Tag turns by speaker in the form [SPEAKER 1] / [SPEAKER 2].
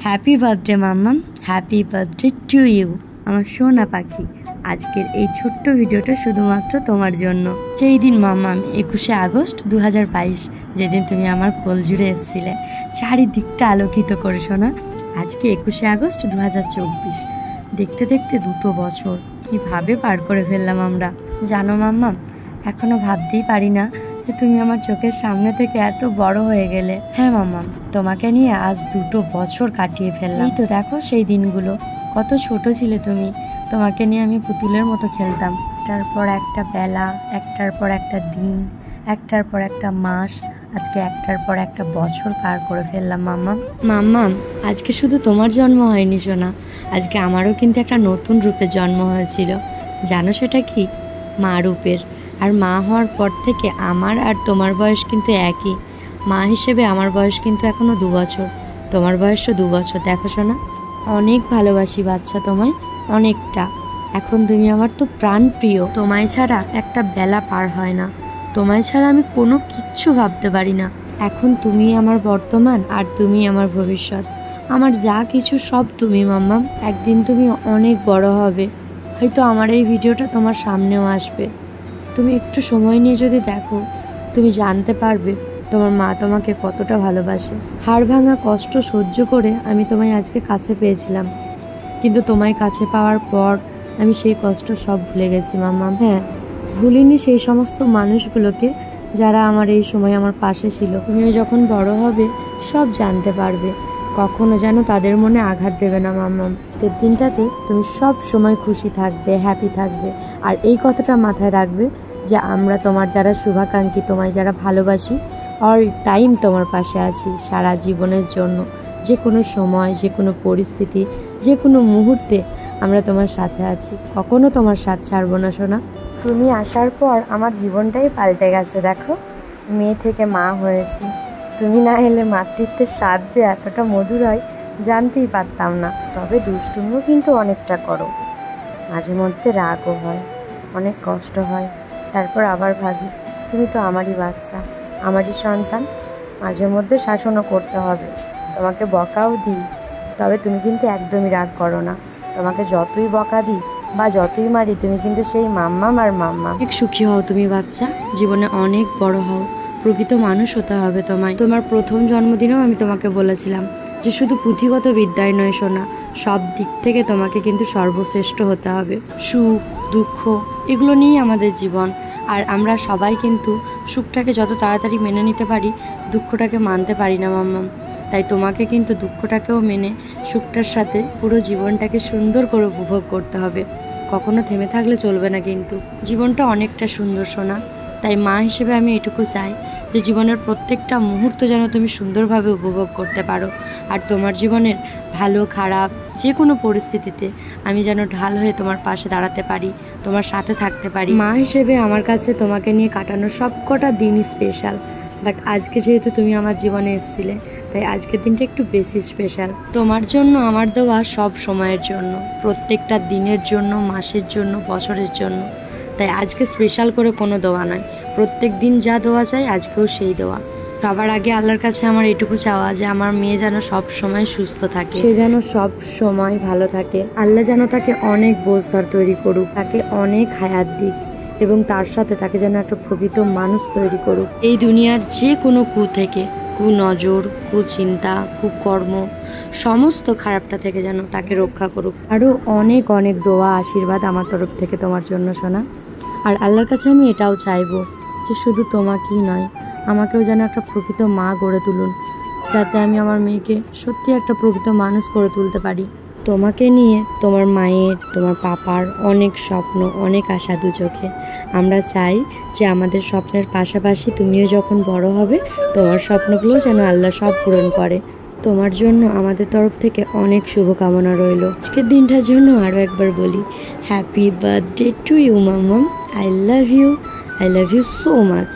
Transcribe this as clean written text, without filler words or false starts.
[SPEAKER 1] Happy birthday মাম্মাম, happy birthday to you আমার সোনা পাখি। আজকের এই ছোট্ট ভিডিওটা শুধুমাত্র তোমার জন্য। সেই দিন মাম্মাম 21শে আগস্ট 2022, যেদিন তুমি আমার কোল জুড়ে এসেছিলে চারিদিকটা আলোকিত করে সোনা। আজকে 21শে আগস্ট 2024। দেখতে দেখতে 2 বছর কিভাবে পার করে ফেললাম আমরা, জানো মাম্মাম? এখনো ভাবতেই পারি না যে তুমি আমার চোখের সামনে থেকে এত বড় হয়ে গেলে। হ্যাঁ মাম্মাম, তোমাকে নিয়ে আজ 2 বছর কাটিয়ে ফেললাম। এই তো দেখো সেই দিনগুলো, কত ছোট ছিলে তুমি। তোমাকে নিয়ে আমি পুতুলের মতো খেলতাম। একটার পর একটা বেলা, একটার পর একটা দিন, একটার পর একটা মাস, আজকে একটার পর একটা বছর পার করে ফেললাম মাম্মাম। মাম্মাম, আজকে শুধু তোমার জন্ম হয়নি সোনা, আজকে আমারও কিন্তু একটা নতুন রূপের জন্ম হয়েছিল। জানো সেটা কি? মা রূপের। আর মা হওয়ার পর থেকে আমার আর তোমার বয়স কিন্তু একই। মা হিসেবে আমার বয়স কিন্তু এখনও 2 বছর, তোমার বয়সও 2 বছর। দেখো শোনা, অনেক ভালোবাসি বাচ্চা তোমায়, অনেকটা। এখন তুমি আমার তো প্রাণ প্রিয়। তোমায় ছাড়া একটা বেলা পার হয় না, তোমায় ছাড়া আমি কোনো কিচ্ছু ভাবতে পারি না। এখন তুমি আমার বর্তমান আর তুমি আমার ভবিষ্যৎ। আমার যা কিছু সব তুমি মাম্মাম। একদিন তুমি অনেক বড় হবে, হয়তো আমার এই ভিডিওটা তোমার সামনেও আসবে। তুমি একটু সময় নিয়ে যদি দেখো, তুমি জানতে পারবে তোমার মা তোমাকে কতটা ভালোবাসে। হাড় ভাঙা কষ্ট সহ্য করে আমি তোমায় আজকে কাছে পেয়েছিলাম, কিন্তু তোমায় কাছে পাওয়ার পর আমি সেই কষ্ট সব ভুলে গেছি মাম্মাম। হ্যাঁ, ভুলিনি সেই সমস্ত মানুষগুলোকে যারা আমার এই সময় আমার পাশে ছিল। তুমিও যখন বড় হবে সব জানতে পারবে, কখনো যেন তাদের মনে আঘাত দেবে না মাম্মাম। আজকের দিনটাতে তুমি সব সময় খুশি থাকবে, হ্যাপি থাকবে। আর এই কথাটা মাথায় রাখবে যে আমরা তোমার যারা শুভাকাঙ্ক্ষী, তোমায় যারা ভালোবাসি, অল টাইম তোমার পাশে আছি সারা জীবনের জন্য। যে কোনো সময়, যে কোনো পরিস্থিতি, যে কোনো মুহূর্তে আমরা তোমার সাথে আছি। কখনো তোমার সাথ ছাড়বো না সোনা। তুমি আসার পর আমার জীবনটাই পাল্টে গেছে। দেখো, মেয়ে থেকে মা হয়েছি। তুমি না এলে মাতৃত্বের স্বাদ যে এতটা মধুর হয় জানতেই পারতাম না। তবে দুষ্টুমিও কিন্তু অনেকটা করো, মাঝে মধ্যে রাগও হয়, অনেক কষ্ট হয়। তারপর আবার ভাবি তুমি তো আমারই বাচ্চা, আমারই সন্তান, মাঝে মধ্যে শাসনও করতে হবে, তোমাকে বকাও দিই। তবে তুমি কিন্তু একদমই রাগ করো না। তোমাকে যতই বকা দিই বা যতই মারি, তুমি কিন্তু সেই মাম্মাম আর মাম্মাম। অনেক সুখী হও তুমি বাচ্চা, জীবনে অনেক বড় হও, প্রকৃত মানুষ হতে হবে তোমায়। তোমার প্রথম জন্মদিনেও আমি তোমাকে বলেছিলাম যে শুধু পুঁথিগত বিদ্যায় নয় সোনা, সব দিক থেকে তোমাকে কিন্তু সর্বশ্রেষ্ঠ হতে হবে। সুখ দুঃখ এগুলো নিয়েই আমাদের জীবন। আর আমরা সবাই কিন্তু সুখটাকে যত তাড়াতাড়ি মেনে নিতে পারি, দুঃখটাকে মানতে পারি না মাম্মাম। তাই তোমাকে কিন্তু দুঃখটাকেও মেনে সুখটার সাথে পুরো জীবনটাকে সুন্দর করে উপভোগ করতে হবে। কখনো থেমে থাকলে চলবে না, কিন্তু জীবনটা অনেকটা সুন্দর সোনা। তাই মা হিসেবে আমি এটুকু চাই যে জীবনের প্রত্যেকটা মুহূর্ত যেন তুমি সুন্দরভাবে উপভোগ করতে পারো। আর তোমার জীবনের ভালো খারাপ যে কোনো পরিস্থিতিতে আমি যেন ঢাল হয়ে তোমার পাশে দাঁড়াতে পারি, তোমার সাথে থাকতে পারি। মা হিসেবে আমার কাছে তোমাকে নিয়ে কাটানো সব কটা দিনই স্পেশাল। বাট আজকে যেহেতু তুমি আমার জীবনে এসেছিলে, তাই আজকের দিনটা একটু বেশি স্পেশাল। তোমার জন্য আমার দেওয়া সব সময়ের জন্য, প্রত্যেকটা দিনের জন্য, মাসের জন্য, বছরের জন্য। তাই আজকে স্পেশাল করে কোনো দেওয়া নয়, প্রত্যেক দিন যা দেওয়া চাই আজকেও সেই দেওয়া। সবার আগে আল্লাহর কাছে আমার এটুকু চাওয়া যে আমার মেয়ে যেন সব সময় সুস্থ থাকে, সে যেন সব সময় ভালো থাকে। আল্লাহ যেন তাকে অনেক বোঝদার তৈরি করুক, তাকে অনেক হায়াত দিক, এবং তার সাথে তাকে যেন একটা প্রকৃত মানুষ তৈরি করুক। এই দুনিয়ার যে কোনো থেকে, কুনজর, কুচিন্তা, কুকর্ম, সমস্ত খারাপটা থেকে যেন তাকে রক্ষা করুক। আরও অনেক অনেক দোয়া আশীর্বাদ আমার তরফ থেকে তোমার জন্য সোনা। আর আল্লাহর কাছে আমি এটাও চাইবো যে শুধু তোমাকেই নয়, আমাকেও যেন একটা প্রকৃত মা গড়ে তুলুন, যাতে আমি আমার মেয়েকে সত্যি একটা প্রকৃত মানুষ করে তুলতে পারি। তোমাকে নিয়ে তোমার মায়ের, তোমার পাপার অনেক স্বপ্ন, অনেক আশা দু চোখে। আমরা চাই যে আমাদের স্বপ্নের পাশাপাশি তুমিও যখন বড় হবে তোমার স্বপ্নগুলোও যেন আল্লাহ সব পূরণ করে। তোমার জন্য আমাদের তরফ থেকে অনেক শুভকামনা রইল। আজকের দিনটার জন্য আরও একবার বলি, হ্যাপি বার্থডে টু ইউ মাম্মাম। I love you so much.